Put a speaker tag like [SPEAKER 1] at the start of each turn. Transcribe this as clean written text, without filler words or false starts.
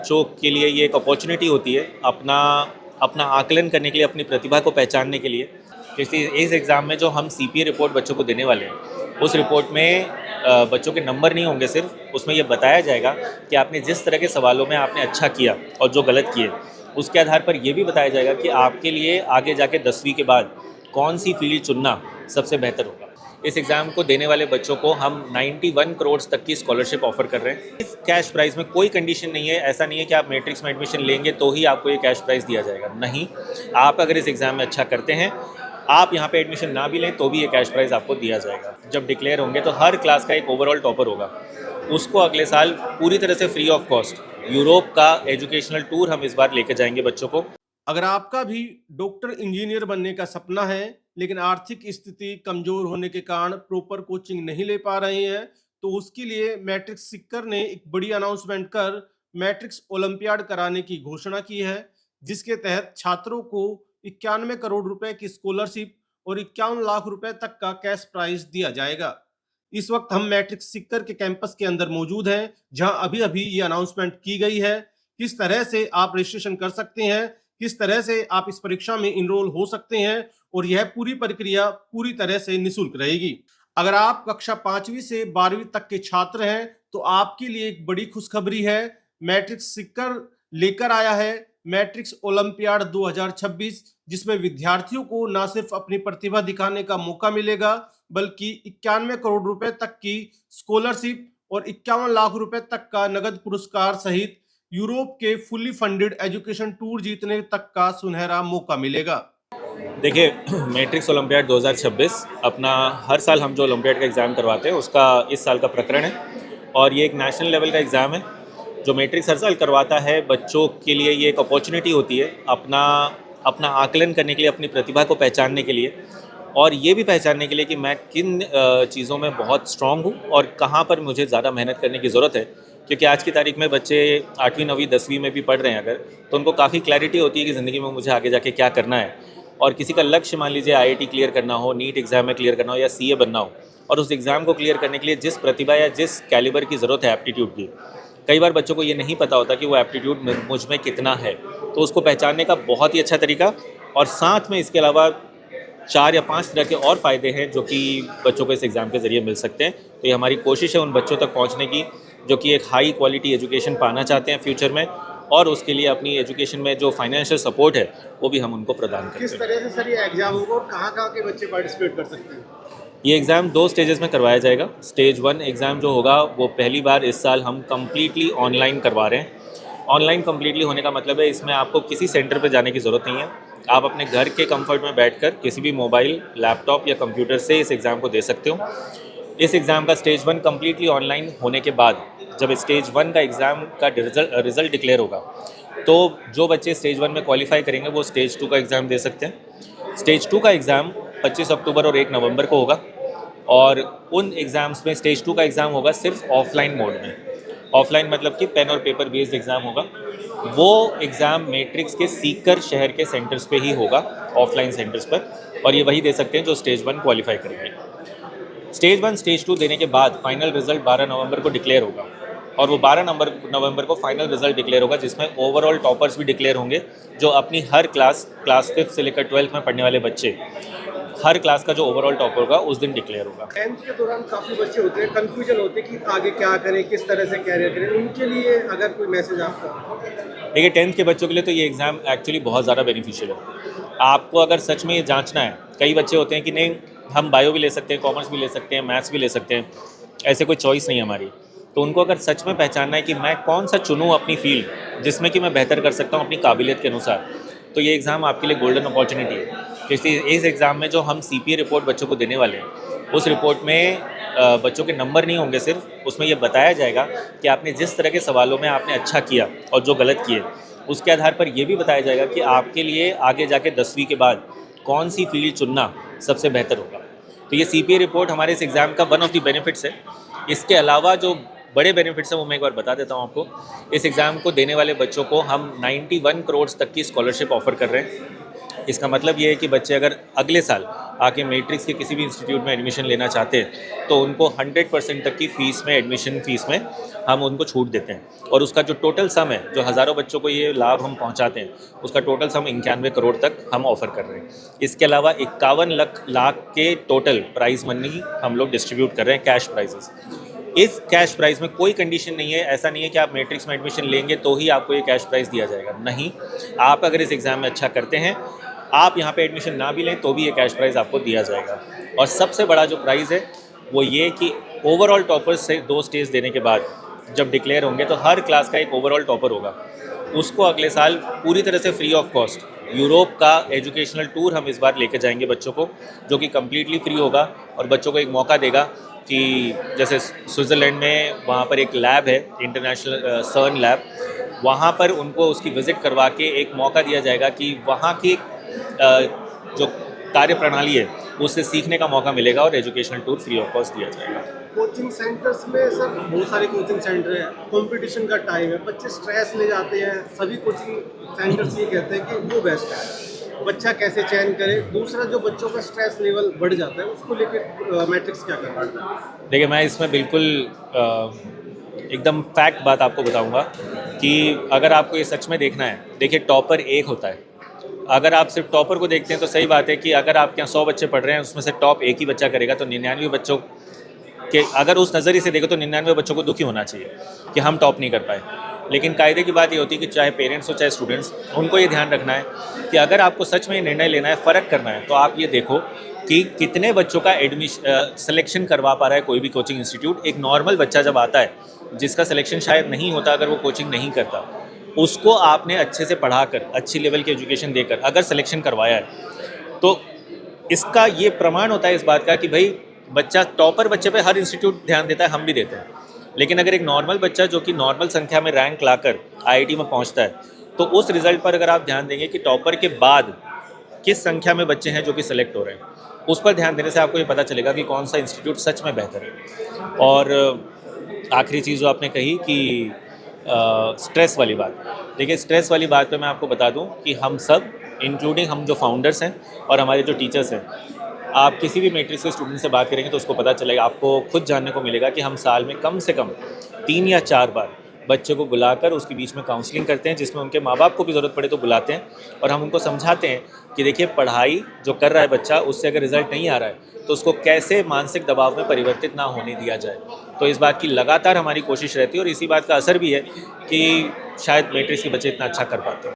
[SPEAKER 1] बच्चों के लिए ये एक अपॉर्चुनिटी होती है अपना अपना आकलन करने के लिए, अपनी प्रतिभा को पहचानने के लिए। इस एग्ज़ाम में जो हम सीपीए रिपोर्ट बच्चों को देने वाले हैं, उस रिपोर्ट में बच्चों के नंबर नहीं होंगे सिर्फ, उसमें ये बताया जाएगा कि आपने जिस तरह के सवालों में आपने अच्छा किया और जो गलत किए, उसके आधार पर ये भी बताया जाएगा कि आपके लिए आगे जाके 10वीं के बाद कौन सी फील्ड चुनना सबसे बेहतर होगा। इस एग्ज़ाम को देने वाले बच्चों को हम 91 करोड़ तक की स्कॉलरशिप ऑफर कर रहे हैं। इस कैश प्राइज़ में कोई कंडीशन नहीं है, ऐसा नहीं है कि आप मैट्रिक्स में एडमिशन लेंगे तो ही आपको ये कैश प्राइज़ दिया जाएगा, नहीं। आप अगर इस एग्ज़ाम में अच्छा करते हैं, आप यहाँ पे एडमिशन ना भी लें तो भी ये कैश प्राइज़ आपको दिया जाएगा। जब डिक्लेयर होंगे तो हर क्लास का एक ओवरऑल टॉपर होगा, उसको अगले साल पूरी तरह से फ्री ऑफ कॉस्ट यूरोप का एजुकेशनल टूर हम इस बार लेके जाएंगे बच्चों को।
[SPEAKER 2] अगर आपका भी डॉक्टर इंजीनियर बनने का सपना है लेकिन आर्थिक स्थिति कमजोर होने के कारण प्रॉपर कोचिंग नहीं ले पा रहे हैं तो उसके लिए मैट्रिक्स सिक्कर ने एक बड़ी अनाउंसमेंट कर मैट्रिक्स ओलंपियाड कराने की घोषणा की है, जिसके तहत छात्रों को 91 करोड़ रुपए की स्कॉलरशिप और 51 लाख रुपए तक का कैश प्राइज दिया जाएगा। इस वक्त हम मैट्रिक्स सिक्कर के कैंपस के अंदर मौजूद हैं, जहां अभी अभी ये अनाउंसमेंट की गई है। किस तरह से आप रजिस्ट्रेशन कर सकते हैं, किस तरह से आप इस परीक्षा में इनरोल हो सकते हैं और यह पूरी प्रक्रिया पूरी तरह से निःशुल्क रहेगी। अगर आप कक्षा 5वीं से 12वीं तक के छात्र हैं तो आपके लिए एक बड़ी खुशखबरी है। मैट्रिक्स सिक्कर लेकर आया है मैट्रिक्स ओलंपियाड 2026, जिसमें विद्यार्थियों को न सिर्फ अपनी प्रतिभा दिखाने का मौका मिलेगा बल्कि 91 करोड़ रुपए तक की स्कॉलरशिप और 51 लाख रुपए तक का नगद पुरस्कार सहित यूरोप के फुल्ली फंडेड एजुकेशन टूर जीतने तक का सुनहरा मौका मिलेगा।
[SPEAKER 1] देखिए, मैट्रिक्स ओलंपियाड 2026 अपना हर साल हम जो ओलंपियाड का एग्ज़ाम करवाते हैं उसका इस साल का प्रकरण है, और ये एक नेशनल लेवल का एग्ज़ाम है जो मैट्रिक्स हर साल करवाता है। बच्चों के लिए ये एक अपॉर्चुनिटी होती है अपना अपना आकलन करने के लिए, अपनी प्रतिभा को पहचानने के लिए, और ये भी पहचानने के लिए कि मैं किन चीज़ों में बहुत स्ट्रॉन्ग हूँ और कहाँ पर मुझे ज़्यादा मेहनत करने की ज़रूरत है। क्योंकि आज की तारीख में बच्चे 8वीं 9वीं 10वीं में भी पढ़ रहे हैं अगर, तो उनको काफ़ी क्लैरिटी होती है कि ज़िंदगी में मुझे आगे जाके क्या करना है। और किसी का लक्ष्य मान लीजिए आईआईटी क्लियर करना हो, नीट एग्ज़ाम में क्लियर करना हो या सीए बनना हो, और उस एग्ज़ाम को क्लियर करने के लिए जिस प्रतिभा या जिस कैलिबर की ज़रूरत है एप्टीट्यूड की, कई बार बच्चों को ये नहीं पता होता कि वो एप्टीट्यूड मुझ में कितना है। तो उसको पहचानने का बहुत ही अच्छा तरीका, और साथ में इसके अलावा 4 या 5 तरह के और फ़ायदे हैं जो कि बच्चों को इस एग्ज़ाम के ज़रिए मिल सकते हैं। तो ये हमारी कोशिश है उन बच्चों तक पहुंचने की जो कि एक हाई क्वालिटी एजुकेशन पाना चाहते हैं फ्यूचर में, और उसके लिए अपनी एजुकेशन में जो फाइनेंशियल सपोर्ट है वो भी हम उनको प्रदान करते हैं।
[SPEAKER 2] किस तरह से सर ये एग्जाम होगा और कहाँ-कहाँ के बच्चे पार्टिसिपेट कर सकते हैं?
[SPEAKER 1] ये एग्ज़ाम 2 स्टेजेस में करवाया जाएगा। स्टेज 1 एग्ज़ाम जो होगा वो पहली बार इस साल हम कम्प्लीटली ऑनलाइन करवा रहे हैं। ऑनलाइन कम्प्लीटली होने का मतलब है इसमें आपको किसी सेंटर पे जाने की ज़रूरत नहीं है। आप अपने घर के कंफर्ट में बैठकर किसी भी मोबाइल, लैपटॉप या कंप्यूटर से इस एग्ज़ाम को दे सकते हो। इस एग्ज़ाम का स्टेज 1 कम्प्लीटली ऑनलाइन होने के बाद जब स्टेज 1 का एग्ज़ाम का रिज़ल्ट डिक्लेयर होगा, तो जो बच्चे स्टेज 1 में क्वालिफाई करेंगे वो स्टेज 2 का एग्ज़ाम दे सकते हैं। स्टेज 2 का एग्ज़ाम 25 अक्टूबर और 1 नवंबर को होगा, और उन एग्ज़ाम्स में स्टेज 2 का एग्ज़ाम होगा सिर्फ ऑफलाइन मोड में। ऑफलाइन मतलब कि पेन और पेपर बेस्ड एग्ज़ाम होगा। वो एग्ज़ाम मैट्रिक्स के सीकर शहर के सेंटर्स पे ही होगा, ऑफलाइन सेंटर्स पर, और ये वही दे सकते हैं जो स्टेज 1 क्वालिफाई करेंगे। स्टेज 1 स्टेज 2 देने के बाद फाइनल रिजल्ट 12 नवंबर को डिक्लेयर होगा, और वो 12 नवंबर को फाइनल रिजल्ट डिक्लेयर होगा जिसमें ओवरऑल टॉपर्स भी डिक्लेयर होंगे, जो अपनी हर क्लास 5th से लेकर 12th में पढ़ने वाले बच्चे, हर क्लास का जो ओवरऑल टॉपर होगा उस दिन डिक्लेयर होगा।
[SPEAKER 2] 10th के दौरान काफ़ी बच्चे होते हैं, कन्फ्यूजन होते हैं कि आगे क्या करें, किस तरह से कैरियर करें, उनके लिए अगर कोई मैसेज आपका?
[SPEAKER 1] देखिए, 10th के बच्चों के लिए तो ये एग्ज़ाम एक्चुअली बहुत ज़्यादा बेनिफिशियल है। आपको अगर सच में ये जांचना है, कई बच्चे होते हैं कि नहीं हम बायो भी ले सकते हैं, कॉमर्स भी ले सकते हैं, मैथ्स भी ले सकते हैं, ऐसे कोई चॉइस नहीं है हमारी। तो उनको अगर सच में पहचानना है कि मैं कौन सा चुनूँ अपनी फील्ड जिसमें कि मैं बेहतर कर सकता हूँ अपनी काबिलियत के अनुसार, तो ये एग्ज़ाम आपके लिए गोल्डन अपॉर्चुनिटी है। इस एग्ज़ाम में जो हम सीपीए रिपोर्ट बच्चों को देने वाले हैं, उस रिपोर्ट में बच्चों के नंबर नहीं होंगे सिर्फ, उसमें ये बताया जाएगा कि आपने जिस तरह के सवालों में आपने अच्छा किया और जो गलत किए, उसके आधार पर ये भी बताया जाएगा कि आपके लिए आगे जाके 10वीं के बाद कौन सी फील्ड चुनना सबसे बेहतर होगा। तो ये सीपीए रिपोर्ट हमारे इस एग्ज़ाम का वन ऑफ द बेनिफिट्स है। इसके अलावा जो बड़े बेनिफिट्स हैं वो मैं एक बार बता देता हूँ आपको। इस एग्ज़ाम को देने वाले बच्चों को हम 91 करोड़ तक की स्कॉलरशिप ऑफ़र कर रहे हैं, इसका मतलब ये है कि बच्चे अगर अगले साल आके मैट्रिक्स के किसी भी इंस्टीट्यूट में एडमिशन लेना चाहते हैं तो उनको 100% तक की फ़ीस में, एडमिशन फ़ीस में हम उनको छूट देते हैं। और उसका जो टोटल सम है, जो हज़ारों बच्चों को ये लाभ हम पहुंचाते हैं, उसका टोटल सम 91 करोड़ तक हम ऑफ़र कर रहे हैं। इसके अलावा 51 लाख के टोटल प्राइज़ मनी हम लोग डिस्ट्रीब्यूट कर रहे हैं, कैश प्राइजेस। इस कैश प्राइज़ में कोई कंडीशन नहीं है, ऐसा नहीं है कि आप मैट्रिक्स में एडमिशन लेंगे तो ही आपको ये कैश प्राइज़ दिया जाएगा। नहीं, आप अगर इस एग्ज़ाम में अच्छा करते हैं, आप यहाँ पे एडमिशन ना भी लें तो भी ये कैश प्राइज़ आपको दिया जाएगा। और सबसे बड़ा जो प्राइज़ है वो ये कि ओवरऑल टॉपर्स से 2 स्टेज देने के बाद जब डिक्लेयर होंगे तो हर क्लास का एक ओवरऑल टॉपर होगा, उसको अगले साल पूरी तरह से फ्री ऑफ कॉस्ट यूरोप का एजुकेशनल टूर हम इस बार लेके जाएंगे बच्चों को, जो कि कम्प्लीटली फ्री होगा और बच्चों को एक मौका देगा कि जैसे स्विट्ज़रलैंड में वहाँ पर एक लैब है, इंटरनेशनल सर्न लैब, वहाँ पर उनको उसकी विज़िट करवा के एक मौका दिया जाएगा कि वहाँ की जो कार्य प्रणाली है उससे सीखने का मौका मिलेगा और educational tour free of cost दिया जाएगा।
[SPEAKER 2] कोचिंग सेंटर्स में सर बहुत सारे कोचिंग सेंटर हैं, कंपटीशन का टाइम है, बच्चे स्ट्रेस ले जाते हैं, सभी कोचिंग सेंटर्स ये कहते हैं कि वो बेस्ट है, बच्चा कैसे चयन करे। दूसरा, जो बच्चों का स्ट्रेस लेवल बढ़ जाता है उसको लेकर मैट्रिक्स क्या कर रहा है?
[SPEAKER 1] देखिए, मैं इसमें बिल्कुल एकदम फैक्ट बात आपको बताऊंगा कि अगर आपको ये सच में देखना है, देखिए टॉपर एक होता है। अगर आप सिर्फ टॉपर को देखते हैं तो सही बात है कि अगर आपके यहाँ 100 बच्चे पढ़ रहे हैं उसमें से टॉप एक ही बच्चा करेगा, तो 99 बच्चों के, अगर उस नज़रिए से देखो तो 99 बच्चों को दुखी होना चाहिए कि हम टॉप नहीं कर पाए। लेकिन कायदे की बात ये होती है कि चाहे पेरेंट्स हो चाहे स्टूडेंट्स, उनको ये ध्यान रखना है कि अगर आपको सच में ये निर्णय लेना है, फ़र्क करना है, तो आप ये देखो कि कितने बच्चों का सिलेक्शन करवा पा रहा है कोई भी कोचिंग इंस्टीट्यूट। एक नॉर्मल बच्चा जब आता है जिसका सिलेक्शन शायद नहीं होता अगर वो कोचिंग नहीं करता, उसको आपने अच्छे से पढ़ाकर, अच्छी लेवल की एजुकेशन देकर अगर सिलेक्शन करवाया है तो इसका ये प्रमाण होता है इस बात का कि भाई बच्चा, टॉपर बच्चे पे हर इंस्टीट्यूट ध्यान देता है, हम भी देते हैं। लेकिन अगर एक नॉर्मल बच्चा जो कि नॉर्मल संख्या में रैंक लाकर आईआईटी में पहुंचता है, तो उस रिज़ल्ट पर अगर आप ध्यान देंगे कि टॉपर के बाद किस संख्या में बच्चे हैं जो कि सिलेक्ट हो रहे हैं, उस पर ध्यान देने से आपको ये पता चलेगा कि कौन सा इंस्टीट्यूट सच में बेहतर है। और आखिरी चीज़ जो आपने कही कि स्ट्रेस वाली बात, देखिए स्ट्रेस वाली बात पे मैं आपको बता दूं कि हम सब, इंक्लूडिंग हम जो फाउंडर्स हैं और हमारे जो टीचर्स हैं, आप किसी भी मैट्रिक्स के स्टूडेंट से बात करेंगे तो उसको पता चलेगा, आपको खुद जानने को मिलेगा कि हम साल में कम से कम 3 या 4 बार बच्चे को बुलाकर उसके बीच में काउंसलिंग करते हैं, जिसमें उनके माँ बाप को भी ज़रूरत पड़े तो बुलाते हैं और हम उनको समझाते हैं कि देखिए पढ़ाई जो कर रहा है बच्चा, उससे अगर रिज़ल्ट नहीं आ रहा है तो उसको कैसे मानसिक दबाव में परिवर्तित ना होने दिया जाए। तो इस बात की लगातार हमारी कोशिश रहती है और इसी बात का असर भी है कि शायद मैट्रिक्स के बच्चे इतना अच्छा कर पाते हैं।